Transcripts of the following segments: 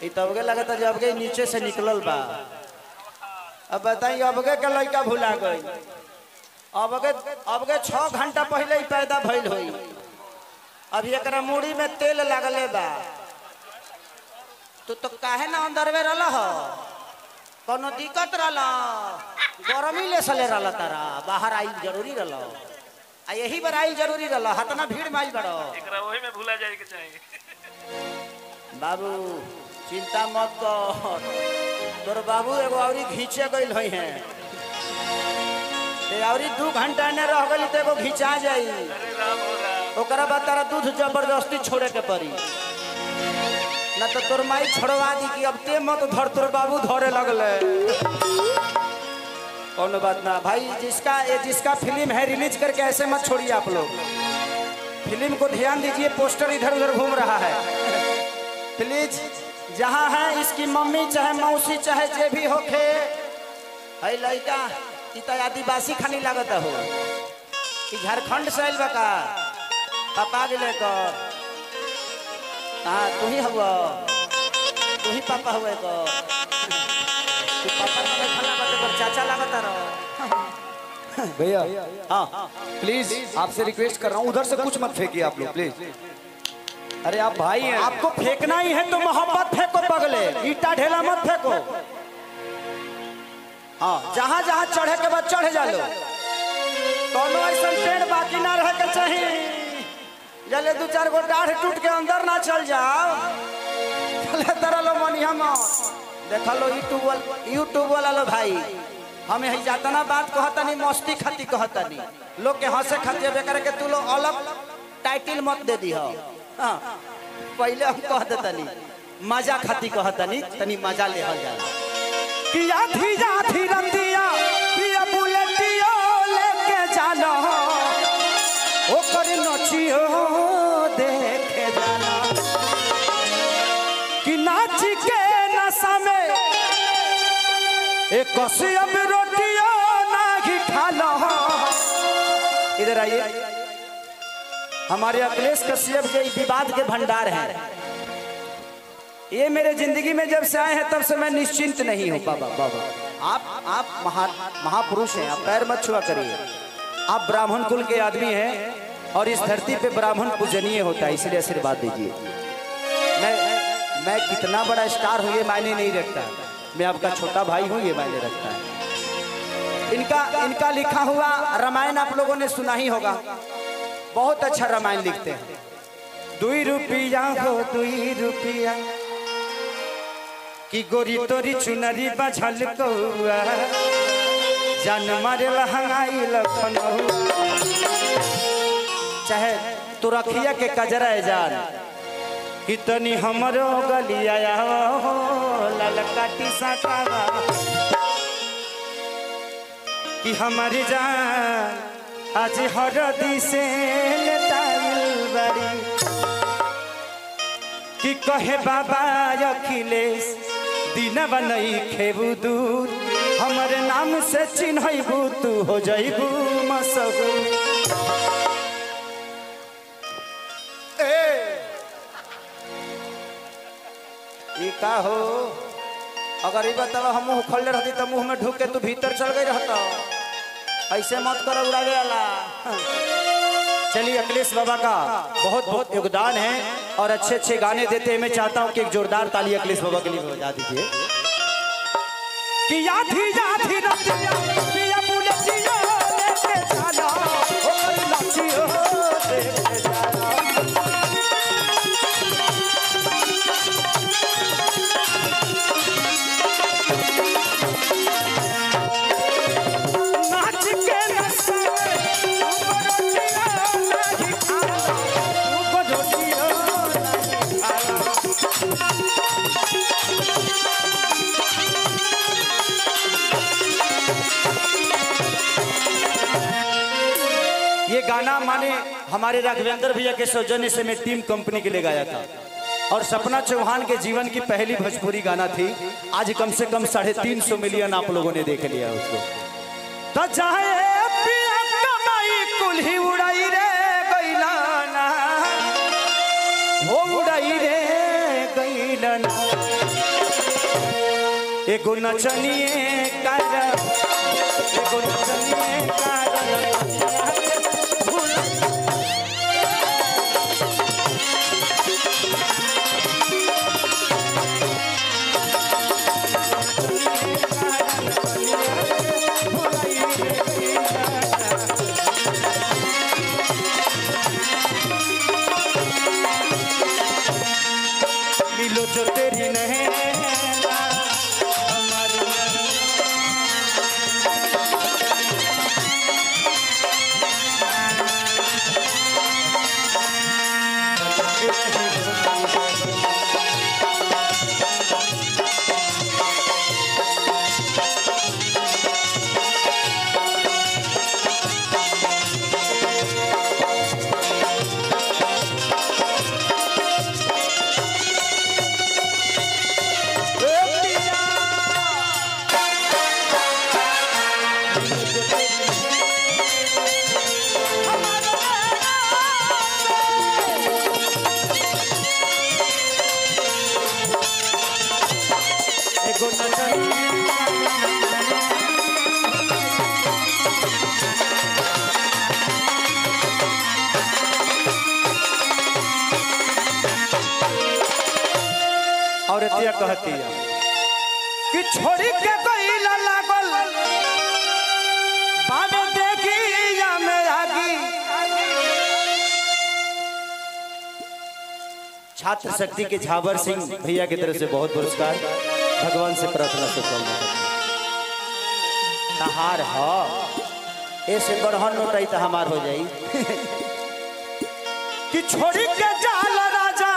तब लगा था जब के नीचे से निकलल बा। अब बताइए अब के लड़का भुला गई। अब के 6 घंटा पहले ही पैदा भइल होई। अब एकरा मुड़ी में तेल लगले बा। तो काहे ना अंदरवे रहला हो? कोनो दिक्कत रहला? गरमी ले सले रहला तारा? बाहर आई जरूरी रहला? आ यही बार आई जरूरी रहला? हतना भीड़ में आई बड़ो। एकरा वही में भुला जाए के चाहिए। बाबू चिंता मत कर। तोर बाबू एगो औरी घींचे गइल होई है। ते औरी 2 घंटा ने रह गइल त एगो घिंचा जाई। अरे राम हो राम। ओकरा बाद तारा दूध जबरदस्ती छोड़े के पड़ी। ना तो तोर माई छोड़वा दी कि अब ते मत धर, तोर बाबू धरे लगले। कौन बात ना भाई, जिसका फिल्म है रिलीज करके ऐसे मत छोड़िए आप लोग। फिल्म को ध्यान दीजिए, पोस्टर इधर उधर घूम रहा है। प्लीज जहाँ है इसकी मम्मी चाहे मौसी चाहे जे भी होके है लड़का इतना आदिवासी खानी लागत हो कि झारखंड से आइल बका पापा के लेकर। हाँ तू ही हुआ, तू ही पापा हुए को। तू पापा का खाना बते पर चाचा लागत रहो। भैया हाँ प्लीज आपसे रिक्वेस्ट कर रहा हूँ, उधर से कुछ मत फेंकिए आप लोग प्लीज। अरे आप भाई हैं। आपको फेंकना ही है तो मोहब्बत फेंको पगले, ईटा ढेला मत फेंको। हाँ जहाँ जहाँ चढ़े के बाद चढ़े जा लो। कोनो ऐसा पेड़ बाकी ना रह के चाहिए जले 2-4 गो डाढ़ टूट के अंदर ना चल जाओ। चले तरह लो मनिया देखा लो यूट्यूब वाला लो भाई। हमें ही जाता ना बात कहता नहीं, मस्ती खाती कहता नहीं, लोग के हंसे खाती बेकर के तू लोग अलग टाइटल मत दे दी हो। हाँ पहले हम कह देता नहीं, मजा खाती कहता नहीं, तनी मजा ले हो जाए। किया थी जा थी रतिया पिया बुलेटियो लेके जाना ओ कर नचियो देखे जाना कि नाच के नशा में एक कसियब रोटियो ना ही खा लो। इधर आइए, हमारे अखिलेश कश्यप के विवाद के भंडार है। ये मेरे जिंदगी में जब से आए हैं तब से मैं निश्चिंत नहीं हूँ। बाबा आप महापुरुष हैं, आप पैर मत छुआ करिए। आप ब्राह्मण कुल के आदमी हैं और इस धरती पे ब्राह्मण पूजनीय होता है, इसलिए आशीर्वाद दीजिए। मैं कितना बड़ा स्टार हूँ ये मायने नहीं रखता, मैं आपका छोटा भाई हूँ ये मायने रखता है। इनका लिखा हुआ रामायण आप लोगों ने सुना ही होगा, बहुत अच्छा रामायण लिखते हैं। 2 रुपया हो 2 रुपया कि गोरी तोरी चुनरी बझल कौआ जान मारे लहंगाई लखनऊ। चाहे तू रखिया के कजरा जान कि तनी हमरो गलिया हो ललकाटी साकावा कि हमारी जान आज हरदी से लेटाइल बारी कि कहे बाबा अखिलेश दीनवा नहीं खेबू दूर हमारे नाम से चिन्हबू तू हो जाइबू मशहूर। का हो अगर ये बतावा हम मुँह खोलने रहती तो मुँह में ढूक के तू भीतर चल गई रहता। ऐसे मत करो उड़ावे वाला। चलिए अखिलेश बाबा का बहुत बहुत योगदान है और अच्छे अच्छे गाने देते हैं। मैं चाहता हूँ कि एक जोरदार ताली अखिलेश बाबा के लिए बजा दीजिए। कि याथी याथी रतिया पिया बुलेटियो लेके जाना ओ लचियो लेके जाना। नाच के नशा ये गाना माने हमारे राघवेंद्र भैया के सौजन्य से मैं टीम कंपनी के लिए गाया था और सपना चौहान के जीवन की पहली भोजपुरी गाना थी। आज कम से कम 350 मिलियन आप लोगों ने देख लिया उसको। तो चाहे पिया कमाई कुल्ही उड़ाई रे गइलाना हो उड़ाई रे गइलाना गईलन एगो नचनिए कारण एगो नचनिए कारण मिलो जो तेरी नहीं और एतिया कहती है कि छोड़ी के गईला लागल बाबे देखी या में आगी छात्र शक्ति के झावर सिंह भैया की तरफ से बहुत पुरस्कार भगवान से प्रार्थना से तहार हो ऐसे बढ़न नोटाई तो हमार हो जाई कि छोड़ी के जाल राजा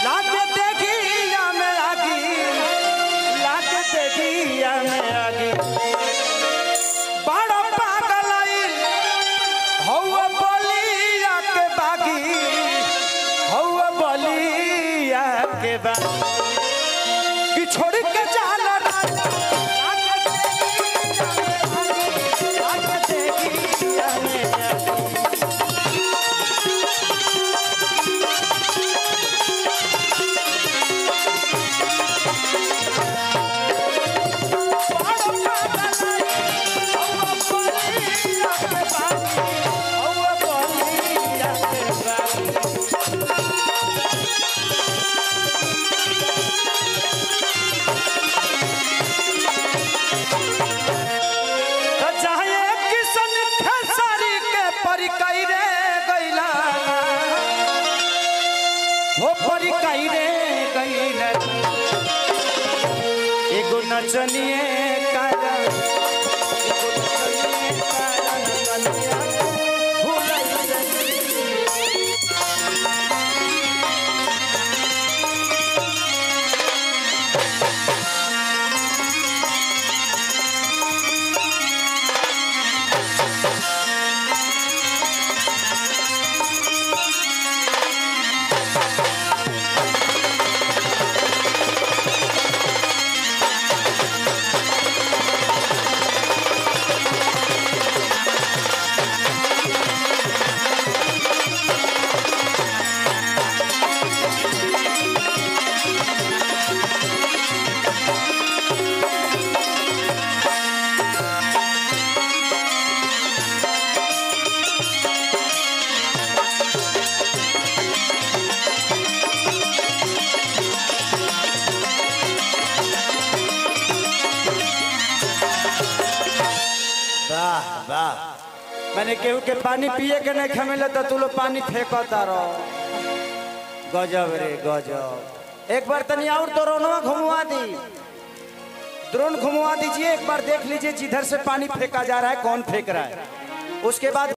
लागे देखी या में आगी लागे देखी या में आगी बड़ा पागल आइल हौवा बलिया के बागी हौवा बलिया के बागी कि छोड़ी के जाल राजा लागे देखी या में आगी एगो नचनिए कारण एगो नचनिए कारण कन्या मैंने केहू के पानी पिए के नहीं खमेले तो तू लोग पानी फेंकता रहो गजब रे गजब एक बार तनी और ड्रोनवा घुमवा दी ड्रोन घुमवा दीजिए एक बार देख लीजिए जिधर से पानी फेंका जा रहा है कौन फेंक रहा है उसके बाद